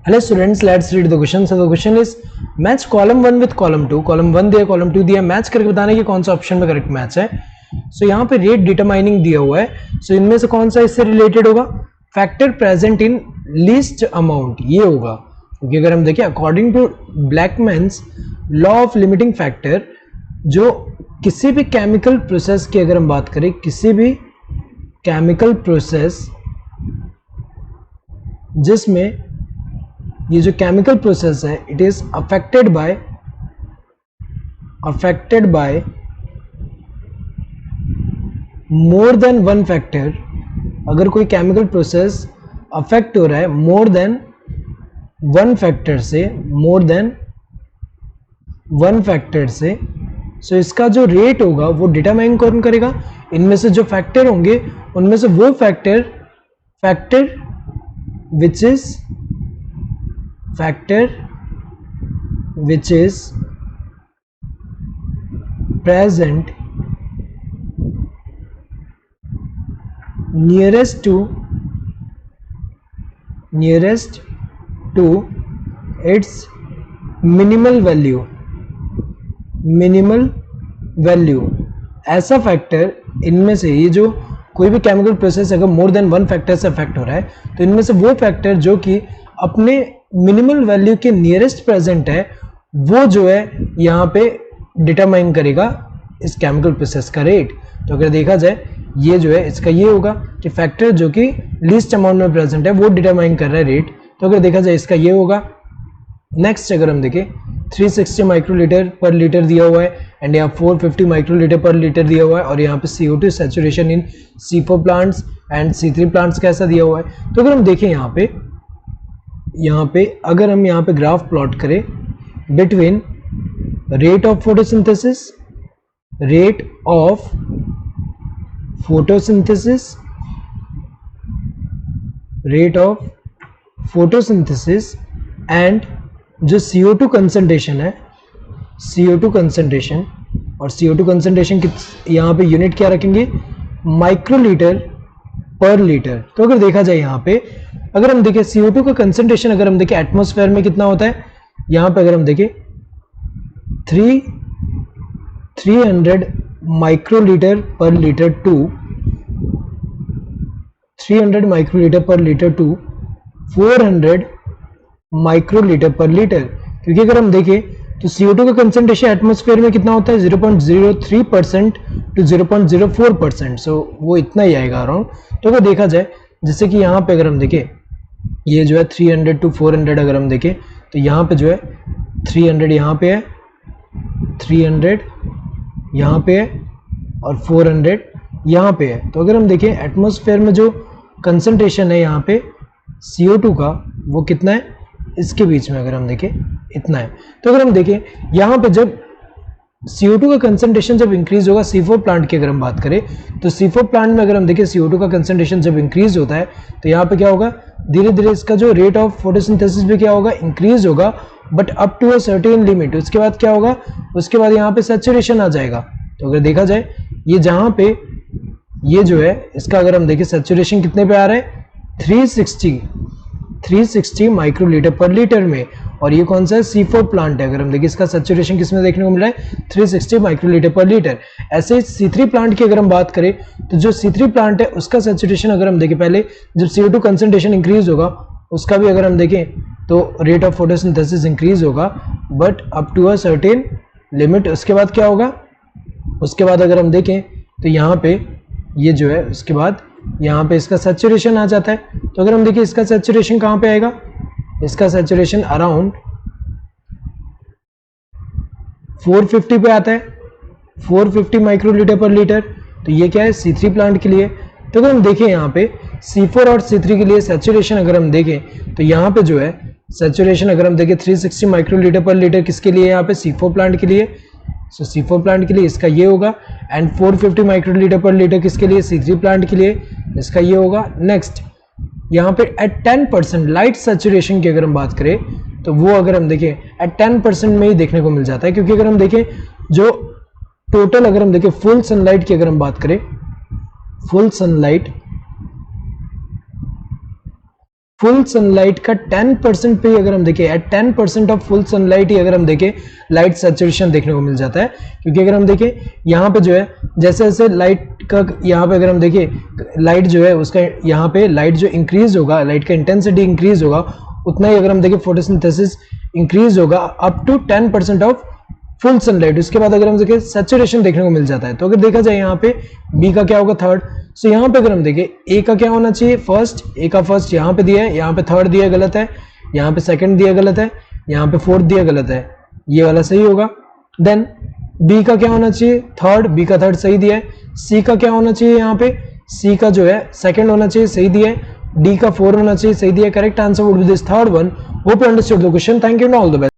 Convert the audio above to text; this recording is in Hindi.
Hello students, let's read the question. So the question is match column 1 with column 2. column 1 दिया, column 2 दिया, मैच करके बताना कि कौन सा ऑप्शन में करेक्ट मैच है. सो यहाँ पे रेट डिटरमाइनिंग दिया हुआ है. सो इनमें से कौन सा इससे रिलेटेड होगा? Factor present in least amount, ये होगा. क्योंकि अगर हम देखें according to Blackman's law of limiting factor, जो किसी भी केमिकल प्रोसेस की अगर हम बात करें, किसी भी केमिकल प्रोसेस जिसमें ये जो केमिकल प्रोसेस है it is affected by more than one factor. अगर कोई केमिकल प्रोसेस अफेक्ट हो रहा है मोर देन वन फैक्टर से, सो इसका जो रेट होगा वो डिटरमाइन कौन करेगा? इनमें से जो फैक्टर होंगे उनमें से वो factor which is present nearest to its minimal value. ऐसा फैक्टर, इनमें से ये जो कोई भी केमिकल प्रोसेस अगर मोर देन वन फैक्टर से अफेक्ट हो रहा है तो इनमें से वो फैक्टर जो कि अपने मिनिमल वैल्यू के नियरेस्ट प्रेजेंट है, वो जो है यहाँ पे डिटरमाइन करेगा इस केमिकल प्रोसेस का रेट. तो अगर देखा जाए ये जो है इसका ये होगा कि फैक्टर जो कि लीस्ट अमाउंट में प्रेजेंट है वो डिटरमाइन कर रहा है रेट. तो अगर देखा जाए इसका ये होगा. नेक्स्ट अगर हम देखें 360 माइक्रोलीटर पर लीटर दिया हुआ है एंड यहाँ 450 माइक्रोलीटर पर लीटर दिया हुआ है और यहाँ पे CO2 saturation in C4 plants and C3 plants कैसा दिया हुआ है. तो अगर हम देखें यहाँ पे अगर हम यहाँ पे ग्राफ प्लॉट करें between rate of photosynthesis and जो CO2 कंसंट्रेशन है, CO2 कंसंट्रेशन, और CO2 कंसंट्रेशन की यहाँ पे यूनिट क्या रखेंगे? माइक्रोलीटर पर लीटर. तो अगर देखा जाए यहाँ पे अगर हम देखें CO2 का कंसंट्रेशन अगर हम देखें एटमॉस्फेयर में कितना होता है, यहाँ पे अगर हम देखें 300 माइक्रोलीटर पर लीटर टू 400 माइक्रोलीटर पर लीटर. क्योंकि अगर हम देखें तो CO2 का कंसंट्रेशन एटमॉस्फेयर में कितना होता है? 0.03% टू 0.04%. सो वो इतना ही आएगा अराउंड. तो अगर देखा जाए जैसे कि यहाँ पे अगर हम देखें ये जो है 300 टू 400 अगर हम देखें तो यहाँ पे जो है 300 यहाँ पे है, 300 यहाँ पे है और 400 यहाँ पे है. तो अगर हम देखें एटमॉस्फेयर में जो कंसंट्रेशन है यहाँ पे CO2 का वो कितना है? इसके बीच में अगर हम देखें इतना है. तो अगर हम देखें यहाँ पे जब CO2 का कंसंट्रेशन जब इंक्रीज होगा C4 प्लांट की अगर हम बात करें तो C4 प्लांट में अगर हम देखें CO2 का कंसंट्रेशन जब इंक्रीज होता है तो यहाँ पे क्या होगा? धीरे धीरे इसका जो रेट ऑफ फोटोसिंथेसिस भी क्या होगा? इंक्रीज होगा, but up to a certain limit. उसके बाद क्या होगा? उसके बाद यहाँ पे सैचुरेशन आ जाएगा. तो अगर देखा जाए ये जहाँ पे ये जो है इसका अगर हम देखें सैचुरेशन कितने पे आ रहा है? 360 माइक्रोलीटर पर लीटर में. और ये कौन सा है? C4 प्लांट है. अगर हम देखें इसका सैचुरेशन किसमें देखने को मिल रहा है? 360 माइक्रोलीटर पर लीटर. ऐसे ही C3 प्लांट की अगर हम बात करें तो जो C3 प्लांट है उसका सैचुरेशन अगर हम देखें पहले जब CO2 कंसंट्रेशन इंक्रीज होगा उसका भी अगर हम देखें तो रेट ऑफ फोटोसिंथेसिस इंक्रीज होगा, but up to a certain limit. उसके बाद क्या होगा? उसके बाद अगर हम देखें तो यहाँ पे ये जो है उसके बाद यहाँ पे इसका सैचुरेशन आ जाता है. तो अगर हम देखें इसका सैचुरेशन कहाँ पे आएगा? इसका सैचुरेशन अराउंड 450 पे आता है, 450 माइक्रोलीटर पर लीटर. तो ये क्या है? C3 प्लांट के लिए. तो अगर हम देखें यहाँ पे C4 और C3 के लिए सैचुरेशन अगर हम देखें तो यहाँ पे जो है सैचुरेशन अगर हम देखें 360 माइक्रोलीटर पर लीटर किसके लिए? यहाँ पे C4 प्लांट के लिए. सो C4 प्लांट के लिए इसका ये होगा एंड 450 माइक्रोलीटर पर लीटर किसके लिए? C3 प्लांट के लिए. इसका ये होगा. नेक्स्ट यहाँ पे एट 10% लाइट सैचुरेशन की अगर हम बात करें तो वो अगर हम देखें एट 10% में ही देखने को मिल जाता है. क्योंकि अगर हम देखें जो टोटल अगर हम देखें फुल सनलाइट की अगर हम बात करें, फुल सनलाइट फुल सनलाइट का 10% पे अगर हम देखें, एट 10% ऑफ फुल सनलाइट ही अगर हम देखें लाइट सैचुरेशन देखने को मिल जाता है। क्योंकि अगर हम देखें यहाँ पे जो है जैसे जैसे लाइट का यहाँ पे अगर हम देखें लाइट जो है उसका यहाँ पे लाइट जो इंक्रीज होगा, लाइट का इंटेंसिटी इंक्रीज होगा, उतना ही अगर हम देखें फोटोसिंथेसिस इंक्रीज होगा up to 10% of full sunlight. उसके बाद अगर हम देखें सैचुरेशन देखने को मिल जाता है। तो अगर देखा जाए यहाँ पे बी का क्या होगा, थर्ड। सो यहाँ पे अगर हम देखें ए का क्या होना चाहिए, फर्स्ट। ए का फर्स्ट यहाँ पे दिया है, यहाँ पे थर्ड दिया गलत है, यहाँ पे सेकंड दिया गलत है, यहाँ पे फोर्थ दिया गलत है, ये वाला सही होगा। देन बी का क्या होना चाहिए, थर्ड। बी का थर्ड सही दिया है। सी का क्या होना चाहिए, यहाँ पे सी का जो है सेकंड होना चाहिए, सही दिया है। डी का 4 होना चाहिए, सही दिया है। Correct answer would be this third one. Hope you understood the question. Thank you and all the best.